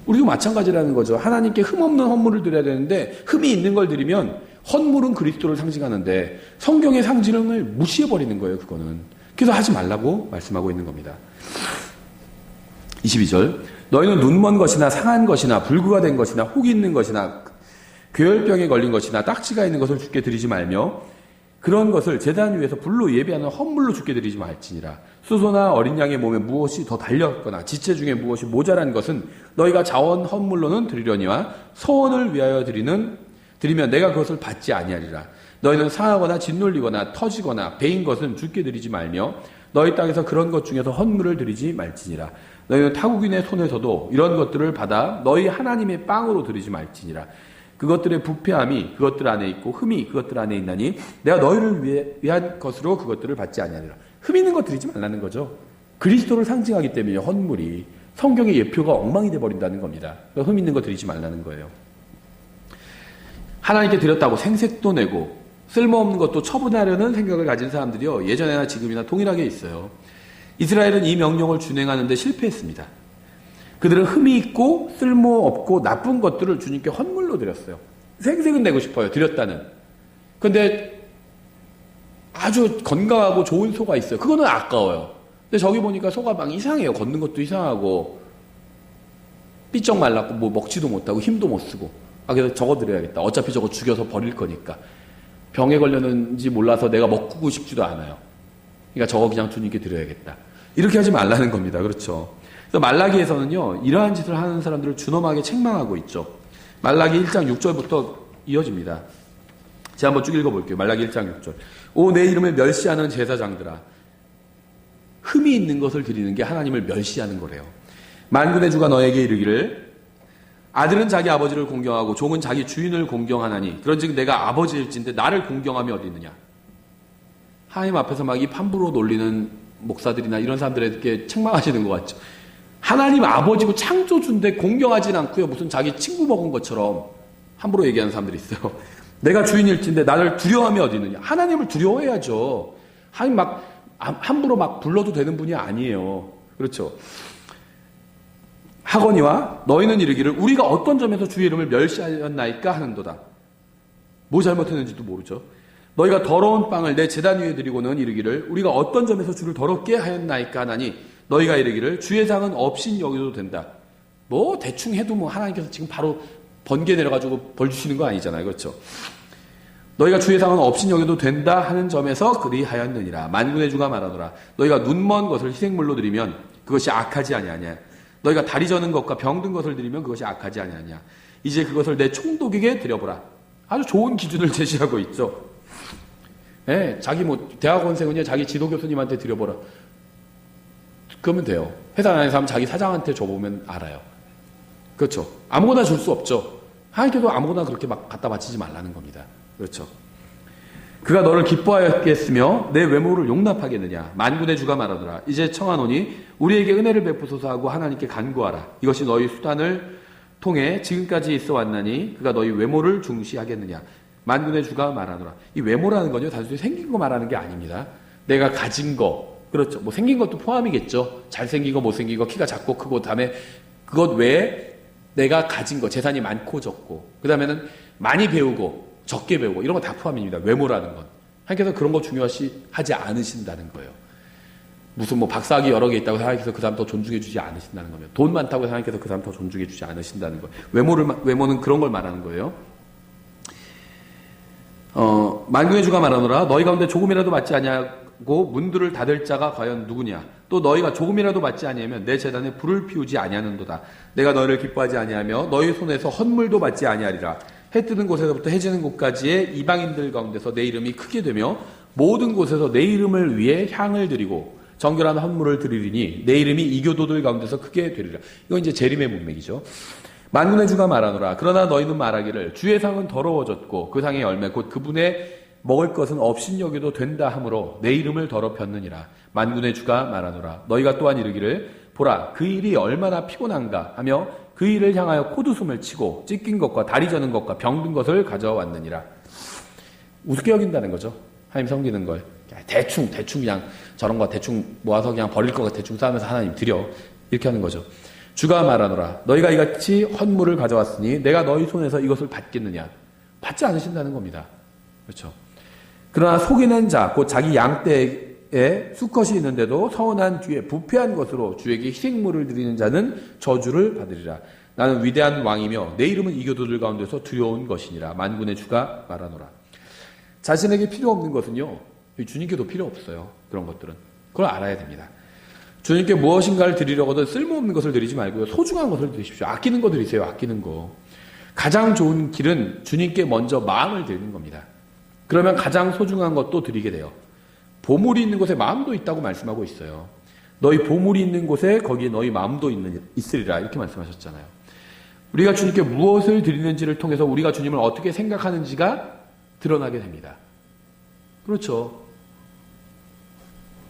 우리도 마찬가지라는 거죠. 하나님께 흠없는 헌물을 드려야 되는데 흠이 있는 걸 드리면 헌물은 그리스도를 상징하는데 성경의 상징을 무시해버리는 거예요, 그거는. 그래서 하지 말라고 말씀하고 있는 겁니다. 22절. 너희는 눈먼 것이나 상한 것이나 불구가 된 것이나 혹이 있는 것이나 괴혈병에 걸린 것이나 딱지가 있는 것을 주께 드리지 말며 그런 것을 제단 위에서 불로 예비하는 헌물로 주께 드리지 말지니라. 수소나 어린 양의 몸에 무엇이 더 달렸거나 지체 중에 무엇이 모자란 것은 너희가 자원 헌물로는 드리려니와 소원을 위하여 드리면 내가 그것을 받지 아니하리라. 너희는 상하거나 짓눌리거나 터지거나 베인 것은 주께 드리지 말며 너희 땅에서 그런 것 중에서 헌물을 드리지 말지니라. 너희는 타국인의 손에서도 이런 것들을 받아 너희 하나님의 빵으로 드리지 말지니라. 그것들의 부패함이 그것들 안에 있고 흠이 그것들 안에 있나니 내가 너희를 위한 것으로 그것들을 받지 아니하리라. 흠 있는 것 드리지 말라는 거죠. 그리스도를 상징하기 때문에 헌물이 성경의 예표가 엉망이 돼버린다는 겁니다. 흠 있는 거 드리지 말라는 거예요. 하나님께 드렸다고 생색도 내고 쓸모없는 것도 처분하려는 생각을 가진 사람들이요. 예전에나 지금이나 동일하게 있어요. 이스라엘은 이 명령을 준행하는 데 실패했습니다. 그들은 흠이 있고 쓸모없고 나쁜 것들을 주님께 헌물로 드렸어요. 생색은 내고 싶어요. 드렸다는. 그런데 아주 건강하고 좋은 소가 있어요. 그거는 아까워요. 근데 저기 보니까 소가 막 이상해요. 걷는 것도 이상하고 삐쩍 말랐고 뭐 먹지도 못하고 힘도 못 쓰고. 그래서 저거 드려야겠다. 어차피 저거 죽여서 버릴 거니까. 병에 걸렸는지 몰라서 내가 먹고 싶지도 않아요. 그러니까 저거 그냥 주님께 드려야겠다. 이렇게 하지 말라는 겁니다. 그렇죠. 그래서 말라기에서는요, 이러한 짓을 하는 사람들을 준엄하게 책망하고 있죠. 말라기 1장 6절부터 이어집니다. 제가 한번 쭉 읽어볼게요. 말라기 1장 6절. 오, 내 이름을 멸시하는 제사장들아. 흠이 있는 것을 드리는 게 하나님을 멸시하는 거래요. 만군의 주가 너에게 이르기를 아들은 자기 아버지를 공경하고 종은 자기 주인을 공경하나니 그런즉 내가 아버지일진데 나를 공경함이 어디 있느냐. 하나님 앞에서 막 입 함부로 놀리는 목사들이나 이런 사람들에게 책망하시는 것 같죠. 하나님 아버지고 창조주인데 공경하진 않고요. 무슨 자기 친구 먹은 것처럼 함부로 얘기하는 사람들이 있어요. 내가 주인일진데 나를 두려워함이 어디 있느냐. 하나님을 두려워해야죠. 하나님 막 함부로 막 불러도 되는 분이 아니에요. 그렇죠. 하거니와 너희는 이르기를 우리가 어떤 점에서 주의 이름을 멸시하였나이까 하는도다. 뭐 잘못했는지도 모르죠. 너희가 더러운 빵을 내 제단 위에 드리고는 이르기를 우리가 어떤 점에서 주를 더럽게 하였나이까 하나니 너희가 이르기를 주의 상은 없인 여기도 된다. 뭐 대충 해도 뭐 하나님께서 지금 바로 번개 내려가지고 벌 주시는 거 아니잖아요. 그렇죠. 너희가 주의 상은 없인 여기도 된다 하는 점에서 그리하였느니라. 만군의 주가 말하노라. 너희가 눈먼 것을 희생물로 드리면 그것이 악하지 아니하냐. 너희가 다리 저는 것과 병든 것을 드리면 그것이 악하지 아니하냐. 이제 그것을 내 총독에게 드려보라. 아주 좋은 기준을 제시하고 있죠. 네, 자기 뭐 대학원생은요 자기 지도 교수님한테 드려보라. 그러면 돼요. 회사 다니는 사람 자기 사장한테 줘보면 알아요. 그렇죠. 아무거나 줄 수 없죠. 하나님께도 아무거나 그렇게 막 갖다 바치지 말라는 겁니다. 그렇죠. 그가 너를 기뻐하였겠으며 내 외모를 용납하겠느냐. 만군의 주가 말하더라. 이제 청하노니 우리에게 은혜를 베푸소서 하고 하나님께 간구하라. 이것이 너희 수단을 통해 지금까지 있어 왔나니 그가 너희 외모를 중시하겠느냐. 만군의 주가 말하노라. 이 외모라는 건요, 단순히 생긴 거 말하는 게 아닙니다. 내가 가진 거, 그렇죠. 뭐 생긴 것도 포함이겠죠. 잘생긴 거, 못생긴 거, 키가 작고 크고, 다음에 그것 외에 내가 가진 거, 재산이 많고 적고, 그 다음에는 많이 배우고 적게 배우고 이런 거 다 포함입니다. 외모라는 건. 하나님께서 그런 거 중요하지 않으신다는 거예요. 무슨 뭐 박사학위 여러 개 있다고 하나님께서 그 사람 더 존중해 주지 않으신다는 거면, 돈 많다고 하나님께서 그 사람 더 존중해 주지 않으신다는 거예요. 외모는 그런 걸 말하는 거예요. 만군의 주가 말하노라. 너희 가운데 조금이라도 맞지 아니하고 문들을 닫을 자가 과연 누구냐. 또 너희가 조금이라도 맞지 아니하면 내 제단에 불을 피우지 아니하는도다. 내가 너희를 기뻐하지 아니하며 너희 손에서 헛물도 받지 아니하리라. 해 뜨는 곳에서부터 해 지는 곳까지의 이방인들 가운데서 내 이름이 크게 되며 모든 곳에서 내 이름을 위해 향을 드리고 정결한 헌물을 드리리니 내 이름이 이교도들 가운데서 크게 되리라. 이건 이제 재림의 문맥이죠. 만군의 주가 말하노라. 그러나 너희는 말하기를 주의 상은 더러워졌고 그 상의 열매 곧 그분의 먹을 것은 업신여겨도 된다 하므로 내 이름을 더럽혔느니라. 만군의 주가 말하노라. 너희가 또한 이르기를 보라 그 일이 얼마나 피곤한가 하며 그 일을 향하여 코웃음을 치고 찢긴 것과 다리 저는 것과 병든 것을 가져왔느니라. 우습게 여긴다는 거죠. 하나님 섬기는 걸 대충 그냥 저런 거 대충 모아서 그냥 버릴 것 대충 쌓으면서 하나님 드려, 이렇게 하는 거죠. 주가 말하노라. 너희가 이같이 헌물을 가져왔으니 내가 너희 손에서 이것을 받겠느냐. 받지 않으신다는 겁니다. 그렇죠. 그러나 속이는 자, 곧 자기 양떼에 수컷이 있는데도 서운한 뒤에 부패한 것으로 주에게 희생물을 드리는 자는 저주를 받으리라. 나는 위대한 왕이며 내 이름은 이교도들 가운데서 두려운 것이니라. 만군의 주가 말하노라. 자신에게 필요 없는 것은요, 주님께도 필요 없어요. 그런 것들은. 그걸 알아야 됩니다. 주님께 무엇인가를 드리려거든 쓸모없는 것을 드리지 말고요. 소중한 것을 드리십시오. 아끼는 거 드리세요. 아끼는 거. 가장 좋은 길은 주님께 먼저 마음을 드리는 겁니다. 그러면 가장 소중한 것도 드리게 돼요. 보물이 있는 곳에 마음도 있다고 말씀하고 있어요. 너희 보물이 있는 곳에 거기에 너희 마음도 있으리라, 이렇게 말씀하셨잖아요. 우리가 주님께 무엇을 드리는지를 통해서 우리가 주님을 어떻게 생각하는지가 드러나게 됩니다. 그렇죠.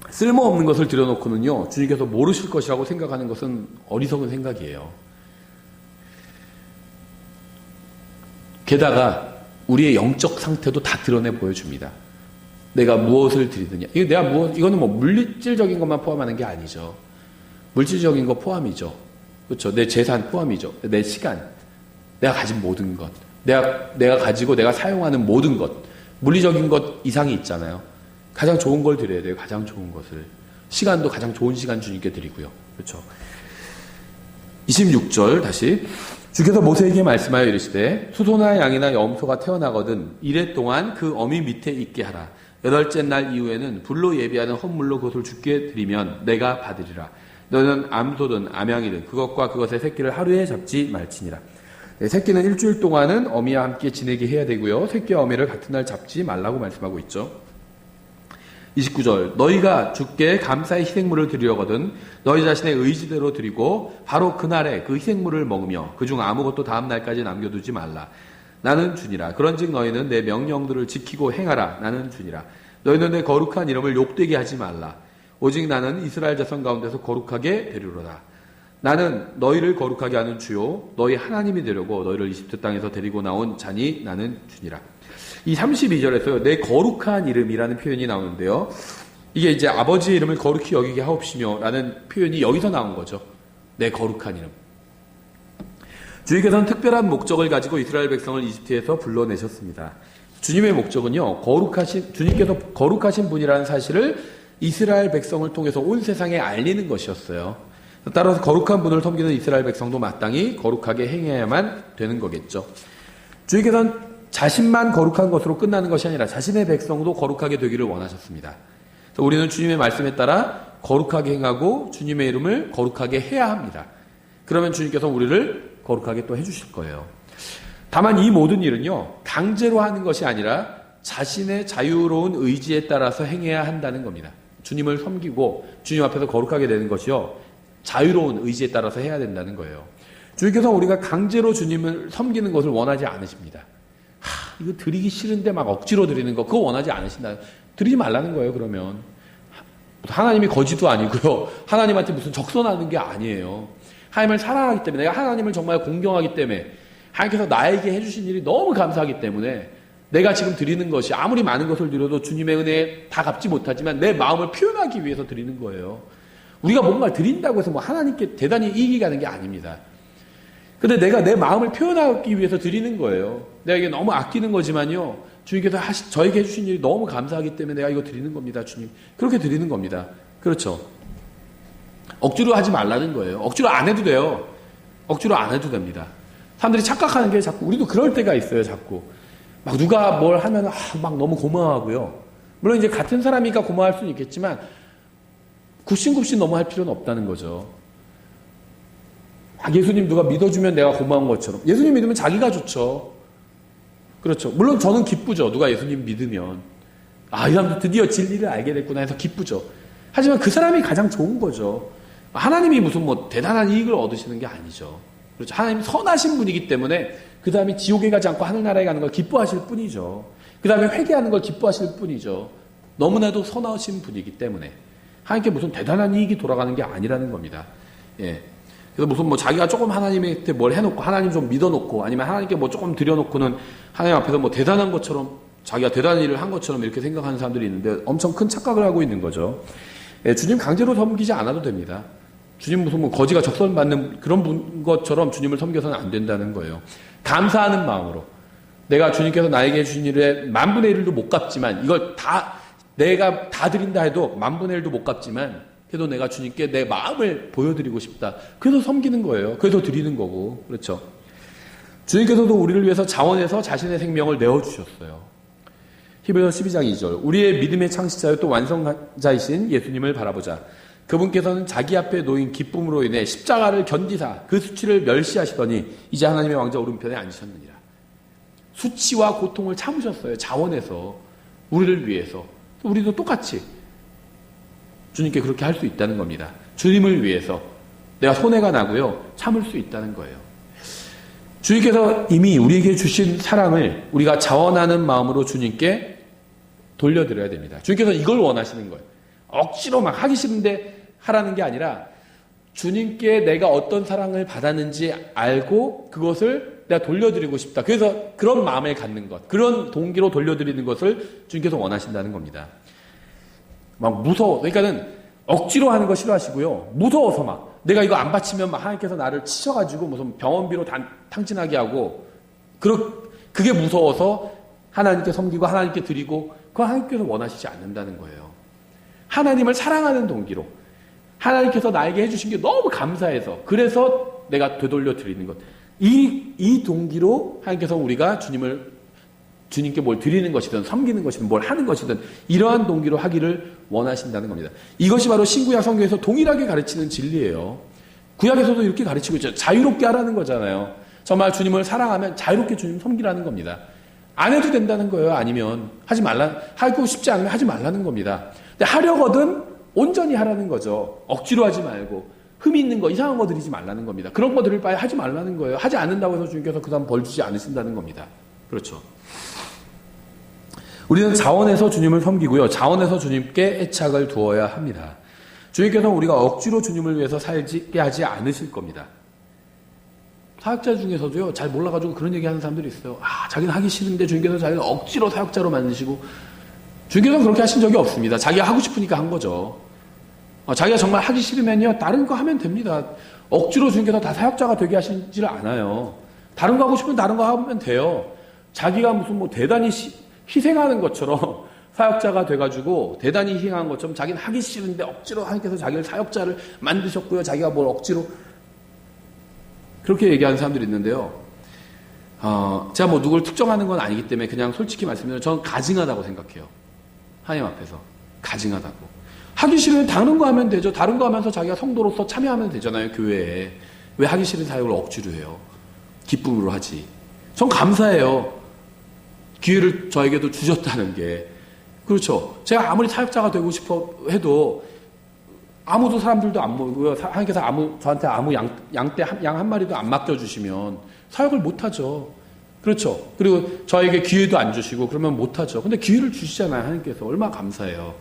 쓸모없는 것을 들여놓고는요, 주님께서 모르실 것이라고 생각하는 것은 어리석은 생각이에요. 게다가 우리의 영적 상태도 다 드러내 보여줍니다. 내가 무엇을 드리느냐. 이거는 뭐 물질적인 것만 포함하는 게 아니죠. 물질적인 거 포함이죠. 그렇죠. 내 재산 포함이죠. 내 시간, 내가 가진 모든 것, 내가 가지고 내가 사용하는 모든 것, 물리적인 것 이상이 있잖아요. 가장 좋은 걸 드려야 돼요. 가장 좋은 것을. 시간도 가장 좋은 시간 주님께 드리고요. 그렇죠. 26절 다시. 주께서 모세에게 말씀하여 이르시되 수소나 양이나 염소가 태어나거든 이래 동안 그 어미 밑에 있게 하라. 8째 날 이후에는 불로 예비하는 헌물로 그것을 주께 드리면 내가 받으리라. 너는 암소든 암양이든 그것과 그것의 새끼를 하루에 잡지 말지니라. 네, 새끼는 일주일 동안은 어미와 함께 지내게 해야 되고요. 새끼와 어미를 같은 날 잡지 말라고 말씀하고 있죠. 29절 너희가 주께 감사의 희생물을 드리려거든 너희 자신의 의지대로 드리고 바로 그날에 그 희생물을 먹으며 그중 아무것도 다음 날까지 남겨두지 말라. 나는 주니라. 그런즉 너희는 내 명령들을 지키고 행하라. 나는 주니라. 너희는 내 거룩한 이름을 욕되게 하지 말라. 오직 나는 이스라엘 자손 가운데서 거룩하게 되리로다. 나는 너희를 거룩하게 하는 주요 너희 하나님이 되려고 너희를 이집트 땅에서 데리고 나온 자니 나는 주니라. 이 32절에서요, 내 거룩한 이름이라는 표현이 나오는데요. 이게 이제 아버지의 이름을 거룩히 여기게 하옵시며 라는 표현이 여기서 나온 거죠. 내 거룩한 이름. 주님께서는 특별한 목적을 가지고 이스라엘 백성을 이집트에서 불러내셨습니다. 주님의 목적은요, 주님께서 거룩하신 분이라는 사실을 이스라엘 백성을 통해서 온 세상에 알리는 것이었어요. 따라서 거룩한 분을 섬기는 이스라엘 백성도 마땅히 거룩하게 행해야만 되는 거겠죠. 주님께서는 자신만 거룩한 것으로 끝나는 것이 아니라 자신의 백성도 거룩하게 되기를 원하셨습니다. 그래서 우리는 주님의 말씀에 따라 거룩하게 행하고 주님의 이름을 거룩하게 해야 합니다. 그러면 주님께서 우리를 거룩하게 또 해주실 거예요. 다만 이 모든 일은요, 강제로 하는 것이 아니라 자신의 자유로운 의지에 따라서 행해야 한다는 겁니다. 주님을 섬기고 주님 앞에서 거룩하게 되는 것이요. 자유로운 의지에 따라서 해야 된다는 거예요. 주님께서 우리가 강제로 주님을 섬기는 것을 원하지 않으십니다. 이거 드리기 싫은데 막 억지로 드리는 거 그거 원하지 않으신다. 드리지 말라는 거예요. 그러면 하나님이 거지도 아니고요. 하나님한테 무슨 적선하는 게 아니에요. 하나님을 사랑하기 때문에 내가 하나님을 정말 공경하기 때문에 하나님께서 나에게 해주신 일이 너무 감사하기 때문에 내가 지금 드리는 것이 아무리 많은 것을 드려도 주님의 은혜에 다 갚지 못하지만 내 마음을 표현하기 위해서 드리는 거예요. 우리가 뭔가 드린다고 해서 뭐 하나님께 대단히 이익이 가는 게 아닙니다. 근데 내가 내 마음을 표현하기 위해서 드리는 거예요. 내가 이게 너무 아끼는 거지만요. 주님께서 저에게 해주신 일이 너무 감사하기 때문에 내가 이거 드리는 겁니다. 주님. 그렇게 드리는 겁니다. 그렇죠. 억지로 하지 말라는 거예요. 억지로 안 해도 돼요. 억지로 안 해도 됩니다. 사람들이 착각하는 게 자꾸 우리도 그럴 때가 있어요. 자꾸. 막 누가 뭘 하면 막 너무 고마워하고요. 물론 이제 같은 사람이니까 고마워할 수는 있겠지만 굽신굽신 너무 할 필요는 없다는 거죠. 예수님 누가 믿어주면 내가 고마운 것처럼. 예수님 믿으면 자기가 좋죠. 그렇죠. 물론 저는 기쁘죠. 누가 예수님 믿으면. 이 사람도 드디어 진리를 알게 됐구나 해서 기쁘죠. 하지만 그 사람이 가장 좋은 거죠. 하나님이 무슨 뭐 대단한 이익을 얻으시는 게 아니죠. 그렇죠. 하나님 선하신 분이기 때문에 그 다음에 지옥에 가지 않고 하늘나라에 가는 걸 기뻐하실 뿐이죠. 그 다음에 회개하는 걸 기뻐하실 뿐이죠. 너무나도 선하신 분이기 때문에. 하나님께 무슨 대단한 이익이 돌아가는 게 아니라는 겁니다. 예. 그래서 무슨 뭐 자기가 조금 하나님한테 뭘 해놓고 하나님 좀 믿어놓고 아니면 하나님께 뭐 조금 드려놓고는 하나님 앞에서 뭐 대단한 것처럼 자기가 대단한 일을 한 것처럼 이렇게 생각하는 사람들이 있는데 엄청 큰 착각을 하고 있는 거죠. 예, 주님 강제로 섬기지 않아도 됩니다. 주님 무슨 뭐 거지가 적선받는 그런 것처럼 주님을 섬겨서는 안 된다는 거예요. 감사하는 마음으로 내가 주님께서 나에게 해주신 일에 10,000,000,000 1도 못 갚지만 이걸 다 내가 다 드린다 해도 10,000,000,000 1도 못 갚지만 그래도 내가 주님께 내 마음을 보여드리고 싶다. 그래서 섬기는 거예요. 그래서 드리는 거고. 그렇죠. 주님께서도 우리를 위해서 자원해서 자신의 생명을 내어주셨어요. 히브리서 12장 2절. 우리의 믿음의 창시자요 또 완성자이신 예수님을 바라보자. 그분께서는 자기 앞에 놓인 기쁨으로 인해 십자가를 견디사 그 수치를 멸시하시더니 이제 하나님의 왕자 오른편에 앉으셨느니라. 수치와 고통을 참으셨어요. 자원해서. 우리를 위해서. 우리도 똑같이 주님께 그렇게 할 수 있다는 겁니다. 주님을 위해서 내가 손해가 나고요. 참을 수 있다는 거예요. 주님께서 이미 우리에게 주신 사랑을 우리가 자원하는 마음으로 주님께 돌려드려야 됩니다. 주님께서 이걸 원하시는 거예요. 억지로 막 하기 싫은데 하라는 게 아니라 주님께 내가 어떤 사랑을 받았는지 알고 그것을 내가 돌려드리고 싶다. 그래서 그런 마음을 갖는 것, 그런 동기로 돌려드리는 것을 주님께서 원하신다는 겁니다. 막 무서워. 그러니까는 억지로 하는 거 싫어하시고요. 무서워서 막 내가 이거 안 바치면 막 하나님께서 나를 치셔가지고 무슨 병원비로 탕진하게 하고 그게 무서워서 하나님께 섬기고 하나님께 드리고 그거 하나님께서 원하시지 않는다는 거예요. 하나님을 사랑하는 동기로 하나님께서 나에게 해주신 게 너무 감사해서 그래서 내가 되돌려 드리는 것. 이 동기로 하나님께서 우리가 주님께 뭘 드리는 것이든 섬기는 것이든 뭘 하는 것이든 이러한 동기로 하기를 원하신다는 겁니다. 이것이 바로 신구약 성경에서 동일하게 가르치는 진리예요. 구약에서도 이렇게 가르치고 있죠. 자유롭게 하라는 거잖아요. 정말 주님을 사랑하면 자유롭게 주님 섬기라는 겁니다. 안 해도 된다는 거예요. 아니면 하고 싶지 않으면 하지 말라는 겁니다. 근데 하려거든 온전히 하라는 거죠. 억지로 하지 말고 흠이 있는 거 이상한 거 드리지 말라는 겁니다. 그런 거 드릴 바에 하지 말라는 거예요. 하지 않는다고 해서 주님께서 그 다음 벌 주지 않으신다는 겁니다. 그렇죠. 우리는 자원해서 주님을 섬기고요. 자원해서 주님께 애착을 두어야 합니다. 주님께서는 우리가 억지로 주님을 위해서 살게 하지 않으실 겁니다. 사역자 중에서도요, 잘 몰라가지고 그런 얘기 하는 사람들이 있어요. 자기는 하기 싫은데 주님께서 자기를 억지로 사역자로 만드시고, 주님께서는 그렇게 하신 적이 없습니다. 자기가 하고 싶으니까 한 거죠. 자기가 정말 하기 싫으면요, 다른 거 하면 됩니다. 억지로 주님께서 다 사역자가 되게 하시지를 않아요. 다른 거 하고 싶으면 다른 거 하면 돼요. 자기가 무슨 뭐 대단히 희생하는 것처럼 사역자가 돼가지고 대단히 희생한 것처럼 자기는 하기 싫은데 억지로 하나님께서 자기를 사역자를 만드셨고요. 자기가 뭘 억지로 그렇게 얘기하는 사람들이 있는데요. 제가 뭐 누구를 특정하는 건 아니기 때문에 그냥 솔직히 말씀드리면 저는 가증하다고 생각해요. 하나님 앞에서 가증하다고. 하기 싫으면 다른 거 하면 되죠. 다른 거 하면서 자기가 성도로서 참여하면 되잖아요. 교회에. 왜 하기 싫은 사역을 억지로 해요? 기쁨으로 하지. 전 감사해요. 기회를 저에게도 주셨다는 게. 그렇죠. 제가 아무리 사역자가 되고 싶어 해도 아무도 사람들도 안 모이고요. 하나님께서 저한테 양 한 마리도 안 맡겨주시면 사역을 못하죠. 그렇죠. 그리고 저에게 기회도 안 주시고 그러면 못하죠. 근데 기회를 주시잖아요. 하나님께서. 얼마나 감사해요.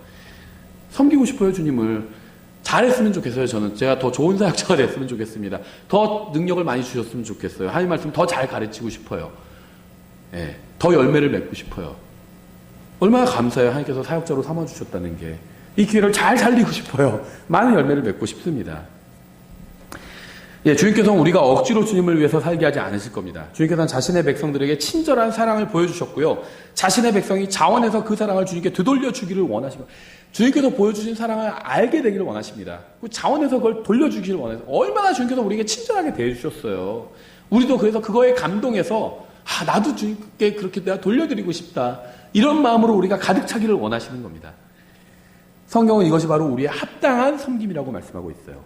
섬기고 싶어요. 주님을. 잘했으면 좋겠어요. 저는. 제가 더 좋은 사역자가 됐으면 좋겠습니다. 더 능력을 많이 주셨으면 좋겠어요. 하나님 말씀 더 잘 가르치고 싶어요. 예, 더 열매를 맺고 싶어요. 얼마나 감사해요. 하나님께서 사역자로 삼아주셨다는 게. 이 기회를 잘 살리고 싶어요. 많은 열매를 맺고 싶습니다. 예, 주님께서는 우리가 억지로 주님을 위해서 살게 하지 않으실 겁니다. 주님께서는 자신의 백성들에게 친절한 사랑을 보여주셨고요. 자신의 백성이 자원해서 그 사랑을 주님께 되돌려 주기를 원하시고, 주님께서 보여주신 사랑을 알게 되기를 원하십니다. 자원해서 그걸 돌려주기를 원해서 얼마나 주님께서 우리에게 친절하게 대해주셨어요. 우리도 그래서 그거에 감동해서 나도 주님께 그렇게 내가 돌려드리고 싶다. 이런 마음으로 우리가 가득 차기를 원하시는 겁니다. 성경은 이것이 바로 우리의 합당한 섬김이라고 말씀하고 있어요.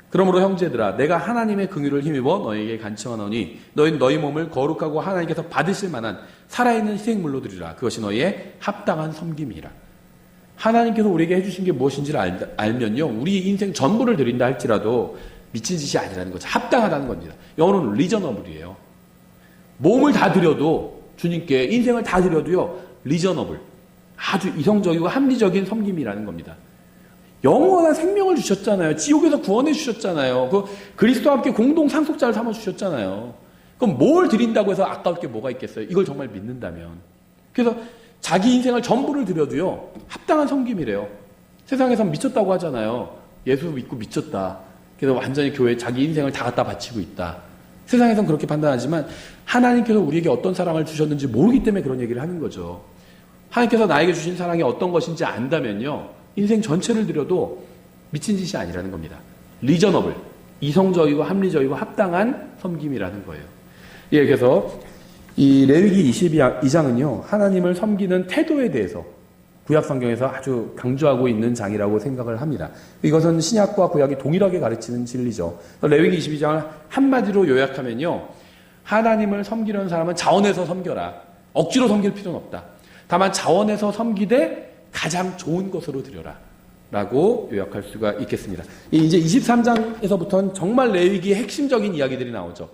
그러므로 형제들아, 내가 하나님의 긍휼을 힘입어 너희에게 간청하노니 너희 몸을 거룩하고 하나님께서 받으실 만한 살아있는 희생물로 드리라. 그것이 너희의 합당한 섬김이라. 하나님께서 우리에게 해주신 게 무엇인지를 알면요, 우리 인생 전부를 드린다 할지라도 미친 짓이 아니라는 거죠. 합당하다는 겁니다. 영어로는 리저너블이에요. 몸을 다 드려도, 주님께 인생을 다 드려도요, 리저너블, 아주 이성적이고 합리적인 섬김이라는 겁니다. 영원한 생명을 주셨잖아요. 지옥에서 구원해 주셨잖아요. 그리스도와 함께 공동 상속자를 삼아 주셨잖아요. 그럼 뭘 드린다고 해서 아까울 게 뭐가 있겠어요? 이걸 정말 믿는다면. 그래서 자기 인생을 전부를 드려도요, 합당한 섬김이래요. 세상에선 미쳤다고 하잖아요. 예수 믿고 미쳤다. 그래서 완전히 교회에 자기 인생을 다 갖다 바치고 있다. 세상에선 그렇게 판단하지만 하나님께서 우리에게 어떤 사랑을 주셨는지 모르기 때문에 그런 얘기를 하는 거죠. 하나님께서 나에게 주신 사랑이 어떤 것인지 안다면요, 인생 전체를 드려도 미친 짓이 아니라는 겁니다. 리저너블, 이성적이고 합리적이고 합당한 섬김이라는 거예요. 예, 그래서 이 레위기 22장은요, 하나님을 섬기는 태도에 대해서 구약 성경에서 아주 강조하고 있는 장이라고 생각을 합니다. 이것은 신약과 구약이 동일하게 가르치는 진리죠. 레위기 22장을 한마디로 요약하면요, 하나님을 섬기려는 사람은 자원해서 섬겨라. 억지로 섬길 필요는 없다. 다만 자원해서 섬기되 가장 좋은 것으로 드려라. 라고 요약할 수가 있겠습니다. 이제 23장에서부터는 정말 레위기의 핵심적인 이야기들이 나오죠.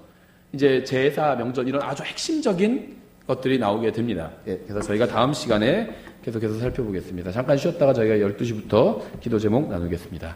이제 제사, 명절 이런 아주 핵심적인 것들이 나오게 됩니다. 예, 그래서 저희가 다음 시간에 계속해서 살펴보겠습니다. 잠깐 쉬었다가 저희가 12시부터 기도 제목 나누겠습니다.